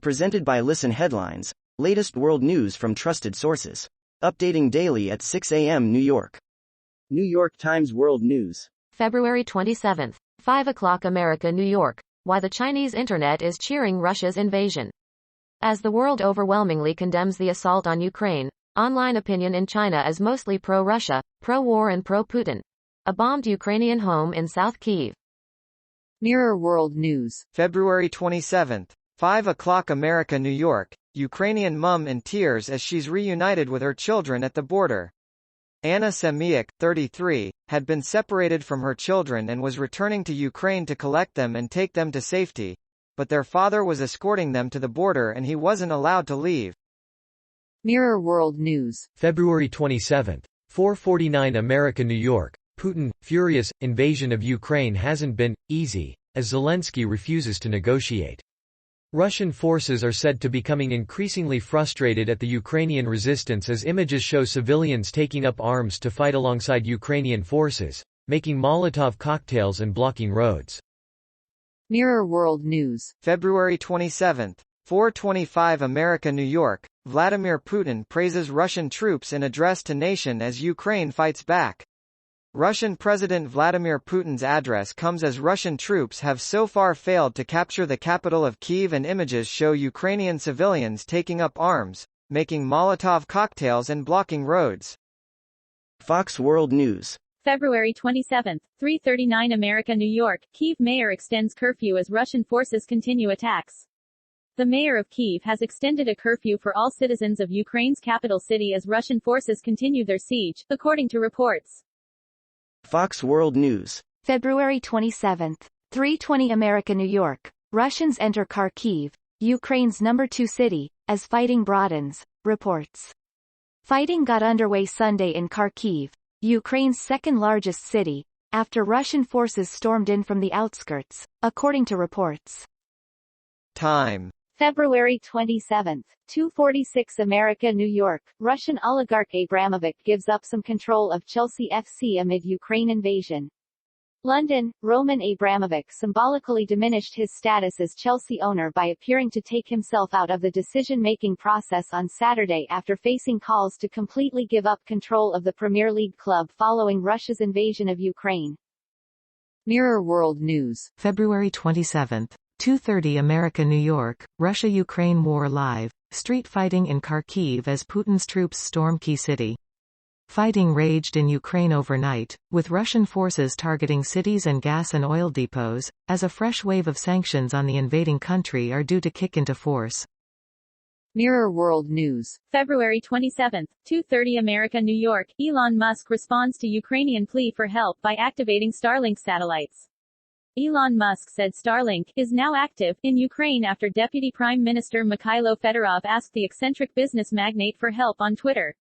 Presented by Listen Headlines, latest world news from trusted sources. Updating daily at 6 a.m. New York. New York Times World News. February 27th, 5 o'clock America, New York. Why the Chinese internet is cheering Russia's invasion. As the world overwhelmingly condemns the assault on Ukraine, online opinion in China is mostly pro-Russia, pro-war and pro-Putin. A bombed Ukrainian home in South Kyiv. Mirror World News. February 27th, 5 o'clock America, New York. Ukrainian mum in tears as she's reunited with her children at the border. Anna Semiak, 33, had been separated from her children and was returning to Ukraine to collect them and take them to safety, but their father was escorting them to the border and he wasn't allowed to leave. Mirror World News. February 27th, 4:49 America, New York. Putin, furious, invasion of Ukraine hasn't been easy, as Zelensky refuses to negotiate. Russian forces are said to becoming increasingly frustrated at the Ukrainian resistance as images show civilians taking up arms to fight alongside Ukrainian forces, making Molotov cocktails and blocking roads. Mirror World News. February 27th, 4:25 America, New York. Vladimir Putin praises Russian troops in address to nation as Ukraine fights back. Russian President Vladimir Putin's address comes as Russian troops have so far failed to capture the capital of Kyiv and images show Ukrainian civilians taking up arms, making Molotov cocktails and blocking roads. Fox World News. February 27, 3:39 America, New York. Kyiv mayor extends curfew as Russian forces continue attacks. The mayor of Kyiv has extended a curfew for all citizens of Ukraine's capital city as Russian forces continue their siege, according to reports. Fox World News. February 27, 3:20 America, New York. Russians enter Kharkiv, Ukraine's number 2 city, as fighting broadens, reports. Fighting got underway Sunday in Kharkiv, Ukraine's second-largest city, after Russian forces stormed in from the outskirts, according to reports. Time. February 27, 2:46 America, New York. Russian oligarch Abramovich gives up some control of Chelsea FC amid Ukraine invasion. London. Roman Abramovich symbolically diminished his status as Chelsea owner by appearing to take himself out of the decision-making process on Saturday after facing calls to completely give up control of the Premier League club following Russia's invasion of Ukraine. Mirror World News. February 27, 2:30 America, New York. Russia-Ukraine war live. Street fighting in Kharkiv as Putin's troops storm key city. Fighting raged in Ukraine overnight, with Russian forces targeting cities and gas and oil depots, as a fresh wave of sanctions on the invading country are due to kick into force. Mirror World News. February 27, 2:30 America, New York. Elon Musk responds to Ukrainian plea for help by activating Starlink satellites. Elon Musk said Starlink is now active in Ukraine after Deputy Prime Minister Mikhailo Fedorov asked the eccentric business magnate for help on Twitter.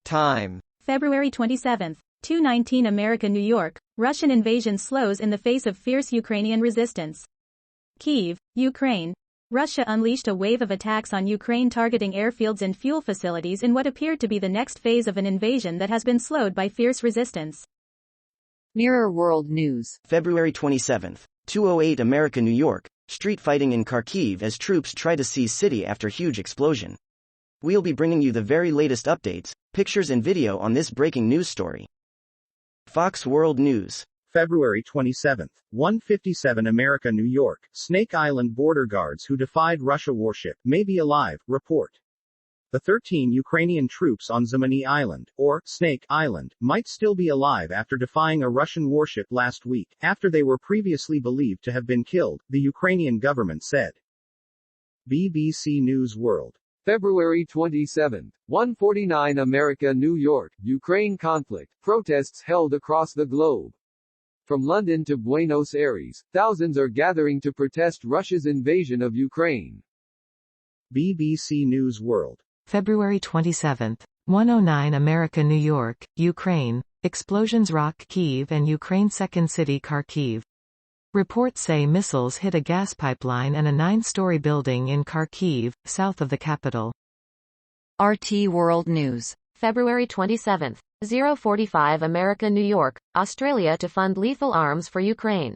Time. February 27, 2:19 America, New York. Russian invasion slows in the face of fierce Ukrainian resistance. Kyiv, Ukraine. Russia unleashed a wave of attacks on Ukraine targeting airfields and fuel facilities in what appeared to be the next phase of an invasion that has been slowed by fierce resistance. Mirror World News. February 27, 2:08 America, New York. Street fighting in Kharkiv as troops try to seize city after huge explosion. We'll be bringing you the very latest updates, pictures and video on this breaking news story. Fox World News. February 27, 1:57 America, New York. Snake Island border guards who defied Russia warship may be alive, report. The 13 Ukrainian troops on Zemany Island, or Snake Island, might still be alive after defying a Russian warship last week, after they were previously believed to have been killed, the Ukrainian government said. BBC News World. February 27, 1:49 America, New York. Ukraine conflict, protests held across the globe. From London to Buenos Aires, thousands are gathering to protest Russia's invasion of Ukraine. BBC News World. February 27, 1:09 America, New York. Ukraine. Explosions rock Kyiv and Ukraine's second city Kharkiv. Reports say missiles hit a gas pipeline and a 9-story building in Kharkiv, south of the capital. RT World News. February 27, 0:45 America, New York. Australia to fund lethal arms for Ukraine.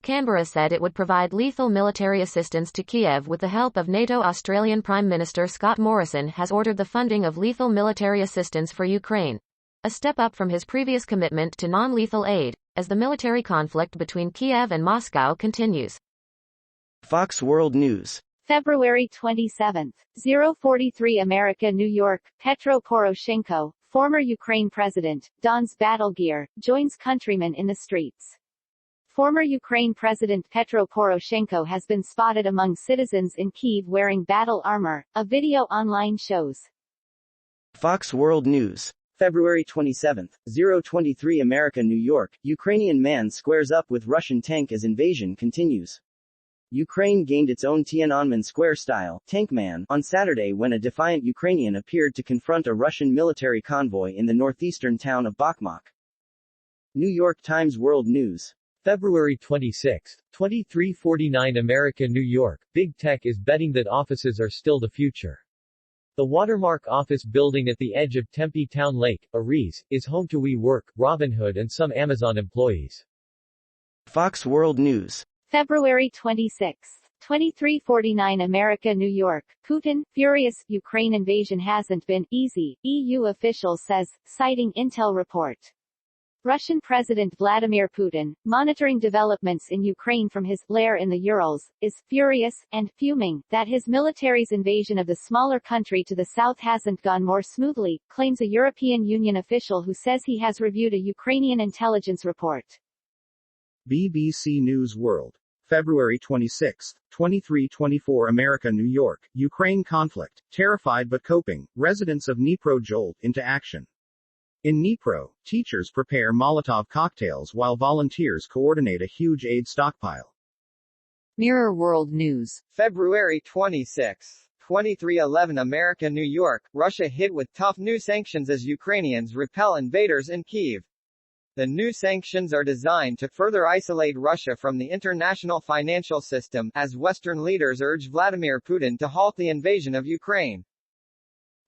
Canberra said it would provide lethal military assistance to Kyiv with the help of NATO. Australian Prime Minister Scott Morrison has ordered the funding of lethal military assistance for Ukraine, a step up from his previous commitment to non-lethal aid, as the military conflict between Kyiv and Moscow continues. Fox World News. February 27, 043 America, New York. Petro Poroshenko, former Ukraine president, dons battle gear, joins countrymen in the streets. Former Ukraine President Petro Poroshenko has been spotted among citizens in Kyiv wearing battle armor, a video online shows. Fox World News. February 27, 023 America, New York. Ukrainian man squares up with Russian tank as invasion continues. Ukraine gained its own Tiananmen Square-style tank man on Saturday when a defiant Ukrainian appeared to confront a Russian military convoy in the northeastern town of Bakhmut. New York Times World News. February 26, 2349 America, New York. Big Tech is betting that offices are still the future. The Watermark office building at the edge of Tempe Town Lake, Aries, is home to WeWork, Robinhood and some Amazon employees. Fox World News. February 26, 2349 America, New York. Putin, furious, Ukraine invasion hasn't been easy, EU official says, citing intel report. Russian President Vladimir Putin, monitoring developments in Ukraine from his lair in the Urals, is furious and fuming that his military's invasion of the smaller country to the south hasn't gone more smoothly, claims a European Union official who says he has reviewed a Ukrainian intelligence report. BBC News World. February 26, 2324 America, New York. Ukraine conflict. Terrified but coping. Residents of Dnipro jolt into action. In Dnipro, teachers prepare Molotov cocktails while volunteers coordinate a huge aid stockpile. Mirror World News. February 26, 2311 America, New York. Russia hit with tough new sanctions as Ukrainians repel invaders in Kyiv. The new sanctions are designed to further isolate Russia from the international financial system, as Western leaders urge Vladimir Putin to halt the invasion of Ukraine.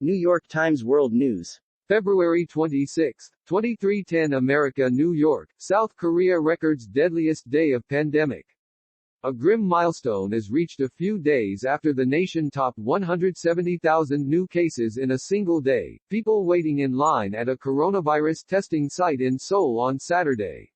New York Times World News. February 26, 2310 America, New York. South Korea records deadliest day of pandemic. A grim milestone is reached a few days after the nation topped 170,000 new cases in a single day, people waiting in line at a coronavirus testing site in Seoul on Saturday.